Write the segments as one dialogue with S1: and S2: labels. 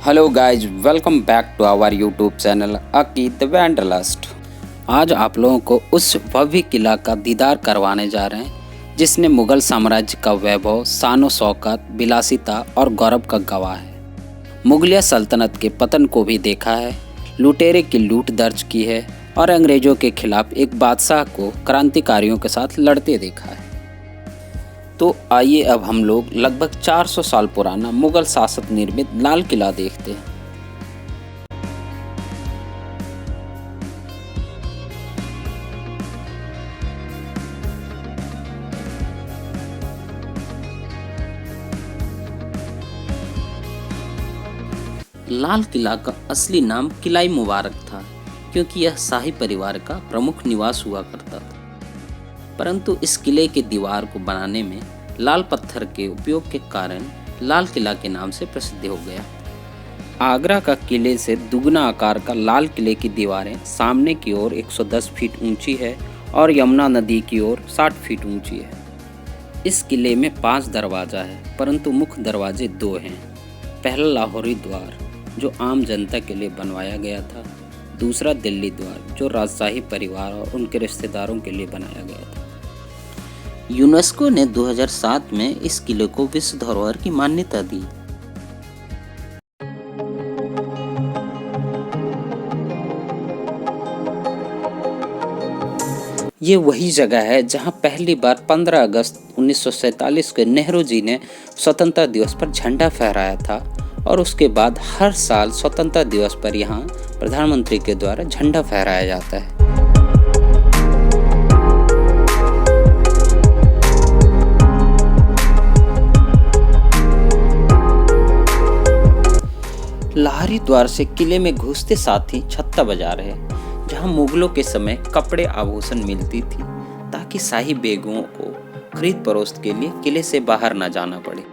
S1: Hello guys, welcome back to our YouTube channel Aqeed the Wanderlust. आज आप लोगों को उस भव्य किला का दीदार करवाने जा रहे हैं जिसने मुगल साम्राज्य का वैभव, शानो शौकत, विलासिता और गौरव का गवाह है। मुगलिया सल्तनत के पतन को भी देखा है, लुटेरे की लूट दर्ज की है और अंग्रेजों के खिलाफ एक बादशाह को क्रांतिकारियों के साथ लड़ते देखा है। तो आइए अब हम लोग लगभग 400 साल पुराना मुगल शासक निर्मित लाल किला देखते हैं। लाल किला का असली नाम किला मुबारक था, क्योंकि यह शाही परिवार का प्रमुख निवास हुआ करता था। परंतु इस किले के दीवार को बनाने में लाल पत्थर के उपयोग के कारण लाल किला के नाम से प्रसिद्ध हो गया। आगरा का किले से दुगना आकार का लाल किले की दीवारें सामने की ओर 110 फीट ऊंची है और यमुना नदी की ओर 60 फीट ऊंची है। इस किले में 5 दरवाजा है, परंतु मुख्य दरवाजे 2 हैं। पहला लाहौरी द्वार जो आम जनता के लिए बनवाया गया था, दूसरा दिल्ली द्वार जो राजशाही परिवार और उनके रिश्तेदारों के लिए बनाया गया था। यूनेस्को ने 2007 में इस किले को विश्व धरोहर की मान्यता दी। ये वही जगह है जहां पहली बार 15 अगस्त 1947 को नेहरू जी ने स्वतंत्रता दिवस पर झंडा फहराया था और उसके बाद हर साल स्वतंत्रता दिवस पर यहाँ प्रधानमंत्री के द्वारा झंडा फहराया जाता है। लाहौरी द्वार से किले में घुसते साथ ही छत्ता बाजार है, जहां मुगलों के समय कपड़े आभूषण मिलती थी ताकि शाही बेगमों को खरीद फरोख्त के लिए किले से बाहर न जाना पड़े।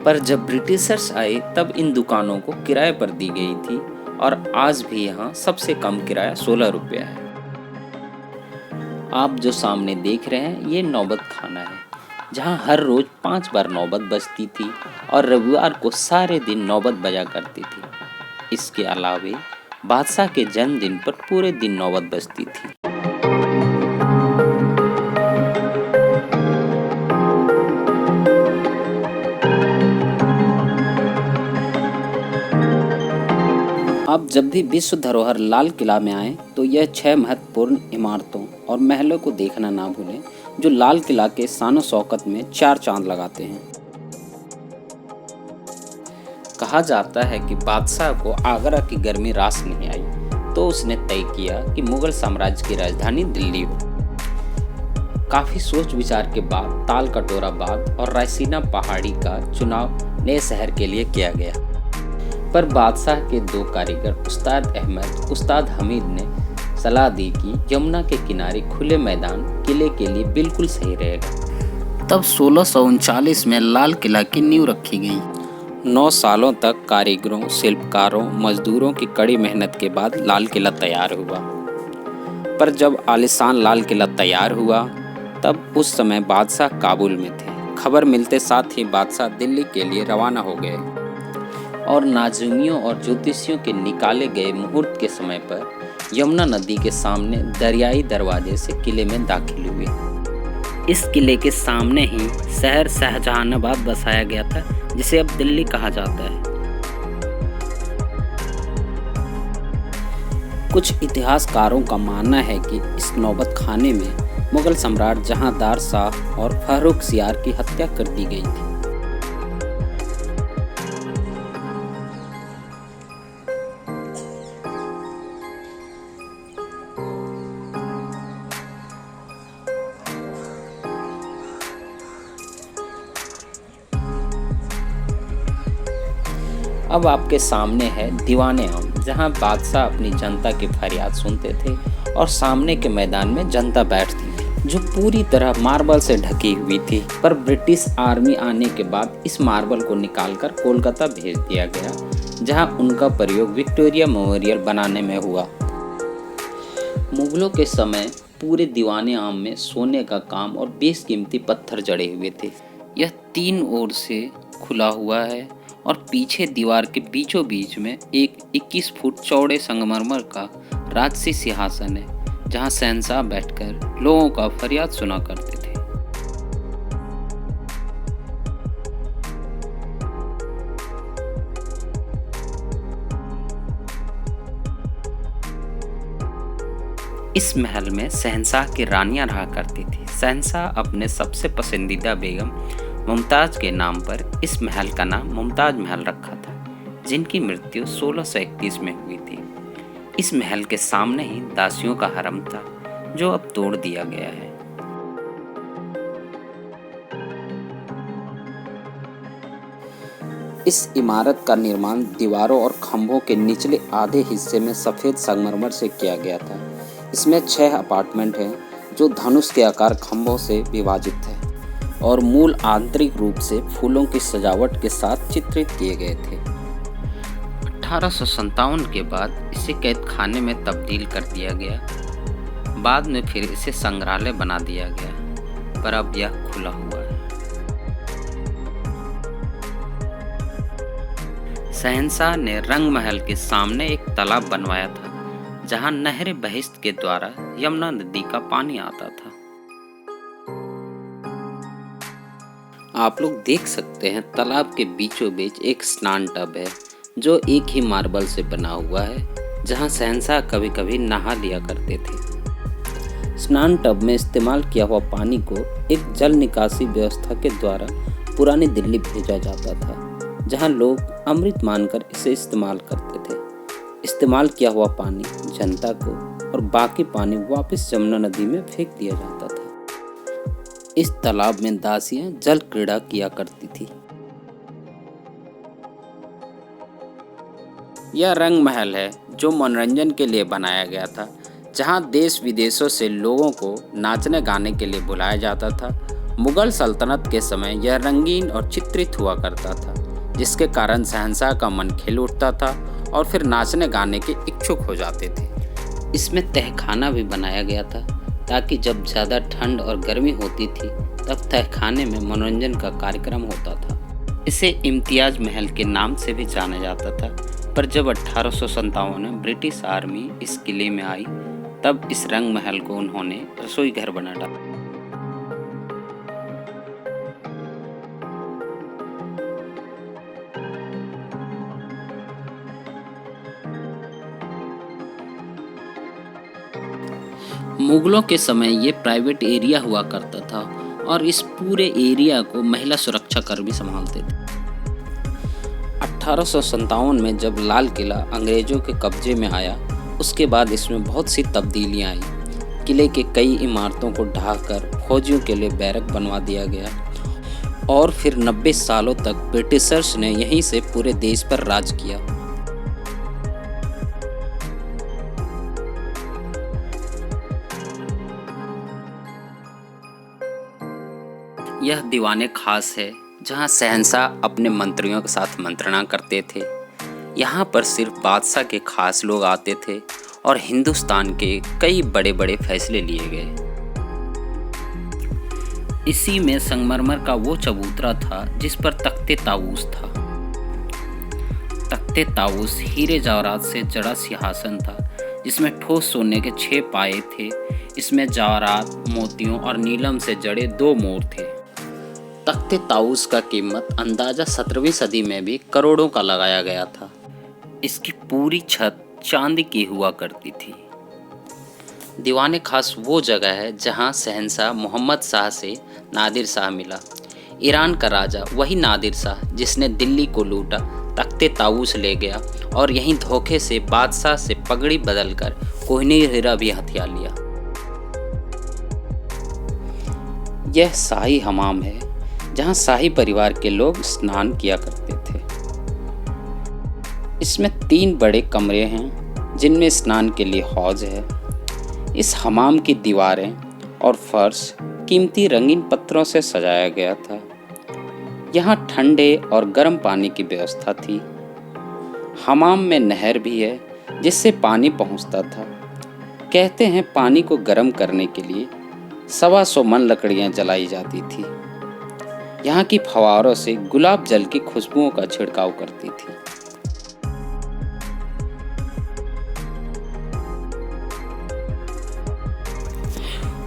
S1: पर जब ब्रिटिशर्स आए तब इन दुकानों को किराए पर दी गई थी और आज भी यहाँ सबसे कम किराया 16 रुपया है। आप जो सामने देख रहे हैं ये नौबत खाना है, जहां हर रोज 5 बार नौबत बजती थी और रविवार को सारे दिन नौबत बजा करती थी। इसके अलावे बादशाह के जन्मदिन पर पूरे दिन नौबत बजती थी। आप जब भी विश्व धरोहर लाल किला में आएं तो यह 6 महत्वपूर्ण इमारतों और महलों को देखना ना भूलें, जो लाल किला के शानो शौकत में 4 चांद लगाते हैं। कहा जाता है कि बादशाह को आगरा की गर्मी रास नहीं आई, तो उसने तय किया कि मुगल साम्राज्य की राजधानी दिल्ली हो। काफी सोच विचार के बाद ताल कटोरा बाग और रायसीना पहाड़ी का चुनाव नए शहर के लिए किया गया। पर बादशाह के 2 कारीगर उस्ताद अहमद, उस्ताद हमीद ने सलाह दी कि यमुना के किनारे खुले मैदान किले के लिए बिल्कुल सही रहेगा। तब 1639 में लाल किला की नींव रखी गई। 9 सालों तक कारीगरों, शिल्पकारों, मजदूरों की कड़ी मेहनत के बाद लाल किला तैयार हुआ। पर जब आलीशान लाल किला तैयार हुआ तब उस समय बादशाह काबुल में थे। खबर मिलते साथ ही बादशाह दिल्ली के लिए रवाना हो गए और नाजुमियों और ज्योतिषियों के निकाले गए मुहूर्त के समय पर यमुना नदी के सामने दरियाई दरवाजे से किले में दाखिल हुए। इस किले के सामने ही शहर शाहजहानाबाद बसाया गया था, जिसे अब दिल्ली कहा जाता है। कुछ इतिहासकारों का मानना है कि इस नौबत खाने में मुगल सम्राट जहांदार शाह और फर्रुखसियार की हत्या कर दी गई थी। अब आपके सामने है दीवाने आम, जहां बादशाह अपनी जनता की फरियाद सुनते थे और सामने के मैदान में जनता बैठती थी, जो पूरी तरह मार्बल से ढकी हुई थी। पर ब्रिटिश आर्मी आने के बाद इस मार्बल को निकालकर कोलकाता भेज दिया गया, जहां उनका प्रयोग विक्टोरिया मेमोरियल बनाने में हुआ। मुगलों के समय पूरे दीवाने आम में सोने का काम और बेशकीमती पत्थर जड़े हुए थे। यह 3 ओर से खुला हुआ है और पीछे दीवार के बीचों बीच में एक 21 फुट चौड़े संगमरमर का राजसी सिंहासन है, जहां शहंशाह बैठकर लोगों का फरियाद सुना करते थे। इस महल में शहंशाह की रानियां रहा करती थी। शहंशाह अपने सबसे पसंदीदा बेगम मुमताज के नाम पर इस महल का नाम मुमताज महल रखा था, जिनकी मृत्यु 1631 में हुई थी। इस महल के सामने ही दासियों का हरम था, जो अब तोड़ दिया गया है। इस इमारत का निर्माण दीवारों और खंभों के निचले आधे हिस्से में सफेद संगमरमर से किया गया था। इसमें 6 अपार्टमेंट हैं, जो धनुष के आकार खंभों से विभाजित है और मूल आंतरिक रूप से फूलों की सजावट के साथ चित्रित किए गए थे। 1857 के बाद इसे कैद खाने में तब्दील कर दिया गया। बाद में फिर इसे संग्रहालय बना दिया गया, पर अब यह खुला हुआ है। शहंशाह ने रंग महल के सामने एक तालाब बनवाया था, जहां नहर बहिश्त के द्वारा यमुना नदी का पानी आता था। आप लोग देख सकते हैं तालाब के बीचों बीच एक स्नान टब है, जो एक ही मार्बल से बना हुआ है, जहां शहंशाह कभी कभी नहा लिया करते थे। स्नान टब में इस्तेमाल किया हुआ पानी को एक जल निकासी व्यवस्था के द्वारा पुरानी दिल्ली भेजा जाता था, जहां लोग अमृत मानकर इसे इस्तेमाल करते थे। इस्तेमाल किया हुआ पानी जनता को और बाकी पानी वापस यमुना नदी में फेंक दिया जाता था। इस तालाब में दासियां जल क्रीड़ा किया करती थी। यह रंग महल है, जो मनोरंजन के लिए बनाया गया था, जहां देश विदेशों से लोगों को नाचने गाने के लिए बुलाया जाता था। मुगल सल्तनत के समय यह रंगीन और चित्रित हुआ करता था, जिसके कारण शहंशाह का मन खिल उठता था और फिर नाचने गाने के इच्छुक हो जाते थे। इसमें तहखाना भी बनाया गया था, ताकि जब ज़्यादा ठंड और गर्मी होती थी तब तहखाने में मनोरंजन का कार्यक्रम होता था। इसे इम्तियाज महल के नाम से भी जाना जाता था, पर जब 1857 में ब्रिटिश आर्मी इस किले में आई, तब इस रंग महल को उन्होंने रसोई घर बना डाला। मुगलों के समय ये प्राइवेट एरिया हुआ करता था और इस पूरे एरिया को महिला सुरक्षा कर्मी संभालते थे। 1857 में जब लाल किला अंग्रेजों के कब्जे में आया, उसके बाद इसमें बहुत सी तब्दीलियां आई। किले के कई इमारतों को ढाकर फौजियों के लिए बैरक बनवा दिया गया और फिर 90 सालों तक ब्रिटिशर्स ने यहीं से पूरे देश पर राज किया। यह दीवाने खास है, जहां शहंशाह अपने मंत्रियों के साथ मंत्रणा करते थे। यहाँ पर सिर्फ बादशाह के खास लोग आते थे और हिंदुस्तान के कई बड़े बड़े फैसले लिए गए। इसी में संगमरमर का वो चबूतरा था जिस पर तख्ते ताऊस था। तख्ते ताऊस हीरे जवाहरात से जड़ा सिंहासन था, जिसमें ठोस सोने के 6 पाए थे। इसमें जवाहरात, मोतियों और नीलम से जड़े 2 मोर थे। तख्ते ताऊस का कीमत अंदाजा 17वीं सदी में भी करोड़ों का लगाया गया था। इसकी पूरी छत चांदी की हुआ करती थी। दीवाने खास वो जगह है जहां शहंशाह मोहम्मद शाह से नादिर शाह मिला। ईरान का राजा वही नादिर शाह जिसने दिल्ली को लूटा, तख्ते ताऊस ले गया और यहीं धोखे से बादशाह से पगड़ी बदलकर कोहिनूर हीरा भी हथिया लिया। यह शाही हमाम है, जहां शाही परिवार के लोग स्नान किया करते थे। इसमें 3 बड़े कमरे हैं, जिनमें स्नान के लिए हौज है। इस हमाम की दीवारें और फर्श कीमती रंगीन पत्थरों से सजाया गया था। यहाँ ठंडे और गर्म पानी की व्यवस्था थी। हमाम में नहर भी है, जिससे पानी पहुँचता था। कहते हैं पानी को गर्म करने के लिए 125 मन लकड़ियाँ जलाई जाती थी। यहाँ की फव्वारों से गुलाब जल की खुशबुओं का छिड़काव करती थी।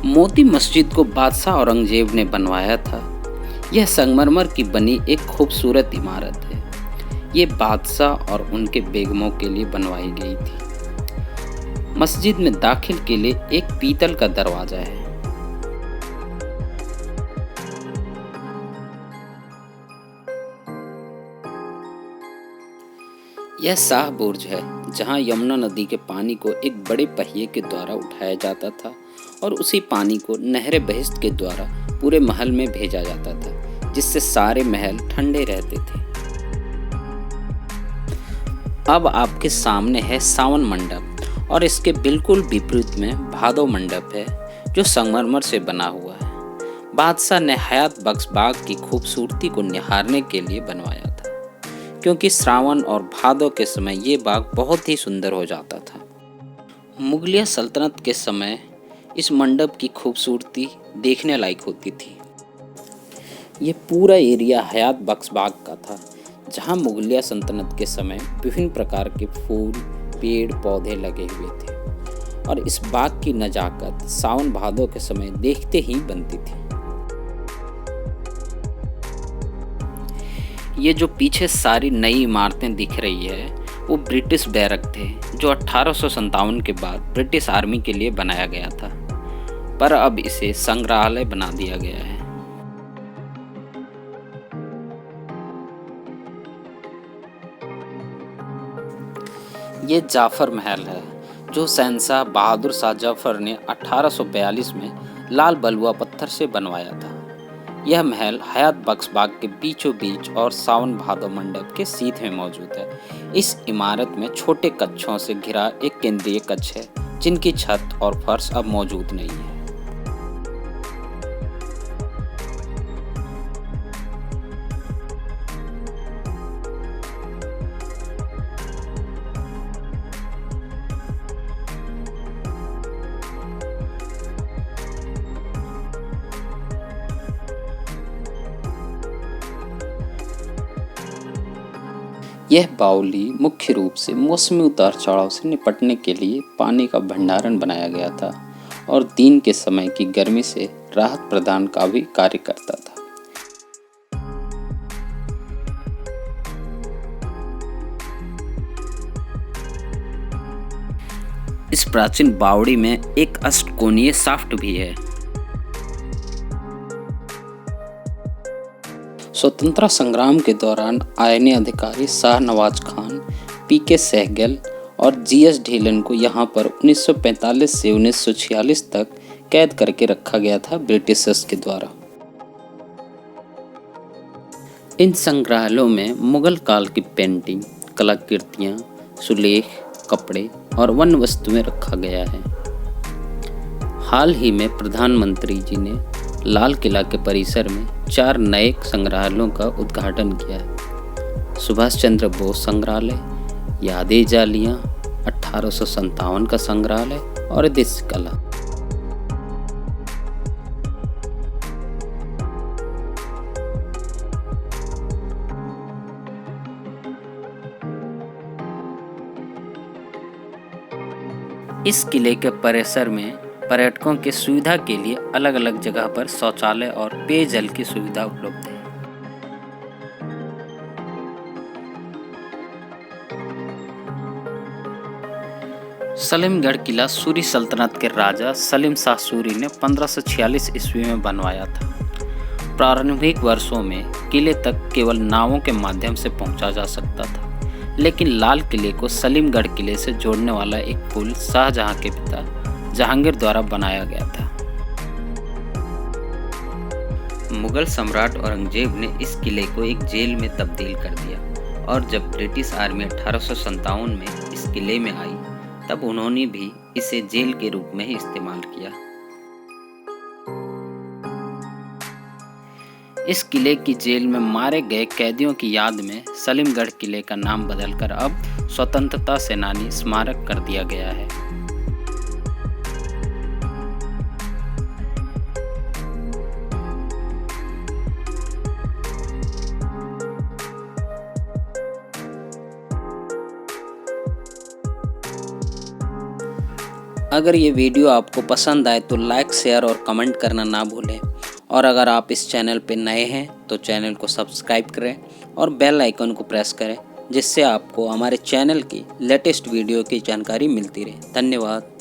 S1: मोती मस्जिद को बादशाह औरंगजेब ने बनवाया था। यह संगमरमर की बनी एक खूबसूरत इमारत है। ये बादशाह और उनके बेगमों के लिए बनवाई गई थी। मस्जिद में दाखिल के लिए एक पीतल का दरवाजा है। यह शाह बुर्ज है, जहां यमुना नदी के पानी को एक बड़े पहिए के द्वारा उठाया जाता था और उसी पानी को नहर बहिश्त के द्वारा पूरे महल में भेजा जाता था, जिससे सारे महल ठंडे रहते थे। अब आपके सामने है सावन मंडप और इसके बिल्कुल विपरीत में भादो मंडप है, जो संगमरमर से बना हुआ है। बादशाह ने हयात बख्श बाग की खूबसूरती को निहारने के लिए बनवाया था, क्योंकि श्रावण और भादो के समय ये बाग बहुत ही सुंदर हो जाता था। मुगलिया सल्तनत के समय इस मंडप की खूबसूरती देखने लायक होती थी। ये पूरा एरिया हयात बख्श बाग का था, जहाँ मुगलिया सल्तनत के समय विभिन्न प्रकार के फूल, पेड़ पौधे लगे हुए थे और इस बाग की नजाकत सावन भादो के समय देखते ही बनती थी। ये जो पीछे सारी नई इमारतें दिख रही है, वो ब्रिटिश बैरक थे, जो 1857 के बाद ब्रिटिश आर्मी के लिए बनाया गया था, पर अब इसे संग्रहालय बना दिया गया है। ये जाफर महल है, जो शहंशाह बहादुर शाह जफर ने 1842 में लाल बलुआ पत्थर से बनवाया था। यह महल हयात बख्श बाग के बीचों बीच और सावन भादो मंडप के सीधे में मौजूद है। इस इमारत में छोटे कक्षों से घिरा एक केंद्रीय कक्ष है, जिनकी छत और फर्श अब मौजूद नहीं है। यह बावली मुख्य रूप से मौसमी उतार चढ़ाव से निपटने के लिए पानी का भंडारण बनाया गया था और दिन के समय की गर्मी से राहत प्रदान का भी कार्य करता था। इस प्राचीन बावड़ी में एक अष्टकोणीय शाफ्ट भी है। स्वतंत्रता संग्राम के दौरान आईएनए अधिकारी शाहनवाज खान, पीके सहगल और जीएस ढीलन को यहाँ पर 1945 से 1946 तक कैद करके रखा गया था ब्रिटिशर्स के द्वारा। इन संग्रहालयों में मुगल काल की पेंटिंग, कलाकृतियाँ, सुलेख, कपड़े और वन वस्तुएं रखा गया है। हाल ही में प्रधानमंत्री जी ने लाल किला के परिसर में 4 नए संग्रहालयों का उद्घाटन किया है। सुभाष चंद्र बोस संग्रहालय, यादें जालियां, 1857 का संग्रहालय और देश कला। इस किले के परिसर में पर्यटकों की सुविधा के लिए अलग अलग जगह पर शौचालय और पेयजल की सुविधा उपलब्ध है। सलीमगढ़ किला सूरी सल्तनत के राजा सलीम शाह सूरी ने 1546 ईस्वी में बनवाया था। प्रारंभिक वर्षों में किले तक केवल नावों के माध्यम से पहुंचा जा सकता था, लेकिन लाल किले को सलीमगढ़ किले से जोड़ने वाला एक पुल शाहजहां के पिता जहांगीर द्वारा बनाया गया था। मुगल सम्राट औरंगजेब ने इस किले को एक जेल में तब्दील कर दिया और जब ब्रिटिश आर्मी 1857 में इस किले में आई, तब उन्होंने भी इसे जेल के रूप में ही इस्तेमाल किया। इस किले की जेल में मारे गए कैदियों की याद में सलीमगढ़ किले का नाम बदलकर अब स्वतंत्रता सेनानी स्मारक कर दिया गया है। अगर ये वीडियो आपको पसंद आए तो लाइक, शेयर और कमेंट करना ना भूलें। और अगर आप इस चैनल पर नए हैं तो चैनल को सब्सक्राइब करें और बेल आइकन को प्रेस करें, जिससे आपको हमारे चैनल की लेटेस्ट वीडियो की जानकारी मिलती रहे। धन्यवाद।